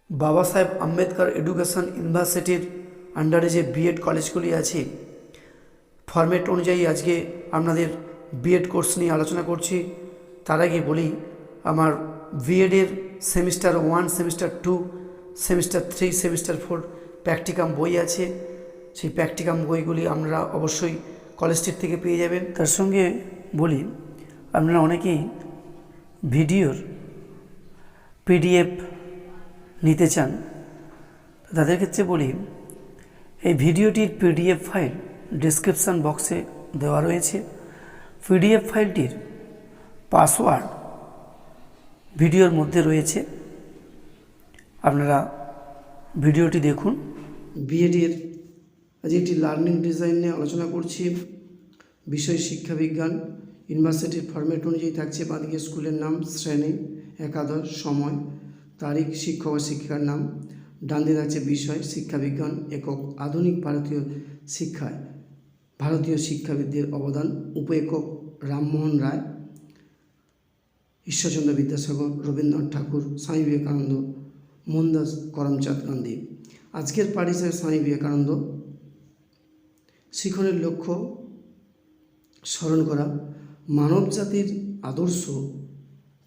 বাবা সাহেব আম্বেদকর এডুকেশন ইউনিভার্সিটির আন্ডারে যে বিএড কলেজগুলি আছে, ফরম্যাট অনুযায়ী আজকে আপনাদের বিএড কোর্স নিয়ে আলোচনা করছি। তার আগে বলি, আমার বিএডের semester 1, semester 2, semester 3, semester 4 practicum বই আছে। সেই প্র্যাকটিকাম বইগুলি আপনারা অবশ্যই কলেজটির থেকে পেয়ে যাবেন। তার সঙ্গে বলি, আপনারা অনেকেই ভিডিওর পিডিএফ নিতে চান, তাদের ক্ষেত্রে বলি, এই ভিডিওটির পিডিএফ ফাইল ডেসক্রিপশান বক্সে দেওয়া রয়েছে। পিডিএফ ফাইলটির পাসওয়ার্ড ভিডিওর মধ্যে রয়েছে, আপনারা ভিডিওটি দেখুন। বিএডের আজ একটি লার্নিং ডিজাইন নিয়ে আলোচনা করছি। বিষয় শিক্ষাবিজ্ঞান। ইউনিভার্সিটির ফরম্যাট অনুযায়ী থাকছে বাঁদিকে স্কুলের নাম, শ্রেণী, একাদশ, সময়, তারিখ, শিক্ষক ও শিক্ষিকার নাম। ডান দিকে থাকছে বিষয় শিক্ষাবিজ্ঞান, একক, আধুনিক ভারতীয় শিক্ষায় ভারতীয় শিক্ষাবিদদের অবদান, উপ একক রামমোহন রায়, ঈশ্বরচন্দ্র বিদ্যাসাগর, রবীন্দ্রনাথ ঠাকুর, স্বামী বিবেকানন্দ, মোহনদাস করমচাঁদ গান্ধী। আজকের পাঠ হিসেবে স্বামী বিবেকানন্দ। শিক্ষণের লক্ষ্য স্মরণ করা। মানব জাতির আদর্শ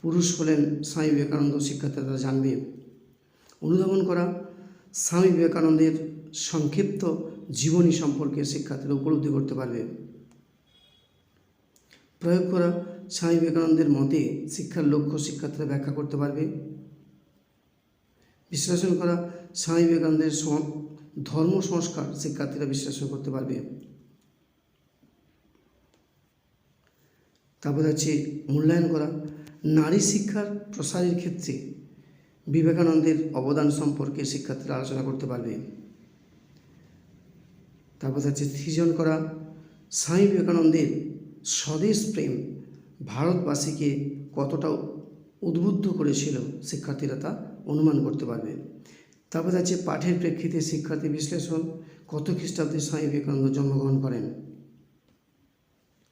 পুরুষ হলেন স্বামী বিবেকানন্দ, শিক্ষার্থীরা জানবে। অনুধাবন করা। স্বামী বিবেকানন্দের সংক্ষিপ্ত জীবনী সম্পর্কে শিক্ষার্থীরা উপলব্ধি করতে পারবে। প্রয়োগ করা। স্বামী বিবেকানন্দের মতে শিক্ষার লক্ষ্য শিক্ষার্থীরা ব্যাখ্যা করতে পারবে। বিশ্লেষণ করা। স্বামী বিবেকানন্দের ধর্ম সংস্কার শিক্ষার্থীরা বিশ্লেষণ করতে পারবে। তারপর হচ্ছে মূল্যায়ন করা। নারী শিক্ষার প্রসারের ক্ষেত্রে বিবেকানন্দের অবদান সম্পর্কে শিক্ষার্থীরা আলোচনা করতে পারবে। তারপর হচ্ছে সৃজন করা। স্বামী বিবেকানন্দের স্বদেশ প্রেম ভারতবাসীকে কতটা উদ্বুদ্ধ করেছিল শিক্ষার্থীরা তা অনুমান করতে পারবে। তারপর হচ্ছে পাঠের প্রেক্ষিতে শিক্ষার্থী বিশ্লেষণ। কত খ্রিস্টাব্দে স্বামী বিবেকানন্দ জন্মগ্রহণ করেন?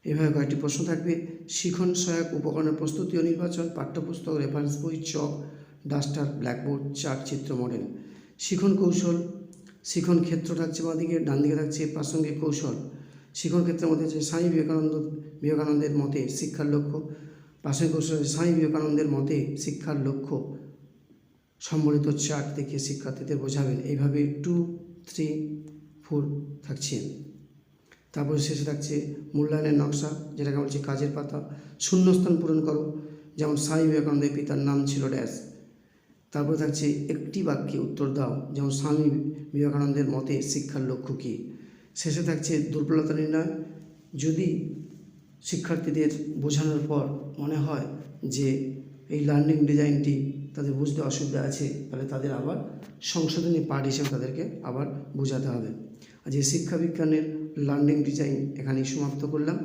এভাবে কয়েকটি প্রশ্ন থাকবে। শিখন সহায়ক উপকরণের প্রস্তুতি ও নির্বাচন। পাঠ্যপুস্তক, রেফারেন্স বই, চক, ডাস্টার, ব্ল্যাকবোর্ড, চার্ট, চিত্র, মডেল। শিখন কৌশল। শিখন ক্ষেত্র থাকছে বাঁদিকে, ডান দিকে থাকছে প্রাসঙ্গিক কৌশল। শিখন ক্ষেত্রের মধ্যে আছে স্বামী বিবেকানন্দের মতে শিক্ষার লক্ষ্য। প্রাসঙ্গিক কৌশল স্বামী বিবেকানন্দের মতে শিক্ষার লক্ষ্য সম্বলিত চার্ট দেখিয়ে শিক্ষার্থীদের বোঝাবেন। এইভাবে 2, 3, 4 থাকছে। তারপরে শেষে থাকছে মূল্যায়নের নকশা, যেটাকে বলছি কাজের পাতা। শূন্যস্থান পূরণ করো, যেমন স্বামী বিবেকানন্দের পিতার নাম ছিল ড্যাশ। তারপরে থাকছে একটি বাক্যে উত্তর দাও, যেমন স্বামী বিবেকানন্দের মতে শিক্ষার লক্ষ্য কী। শেষে থাকছে দুর্বলতা নির্ণয়। যদি শিক্ষার্থীদের বোঝানোর পর মনে হয় যে এই লার্নিং ডিজাইনটি তাদের বুঝতে অসুবিধা আছে, তাহলে তাদের আবার সংশোধনী পাঠ হিসেবে তাদেরকে আবার বোঝাতে হবে। আজ এই শিক্ষাবিজ্ঞানের লার্নিং ডিজাইন এখানেই সমাপ্ত করলাম।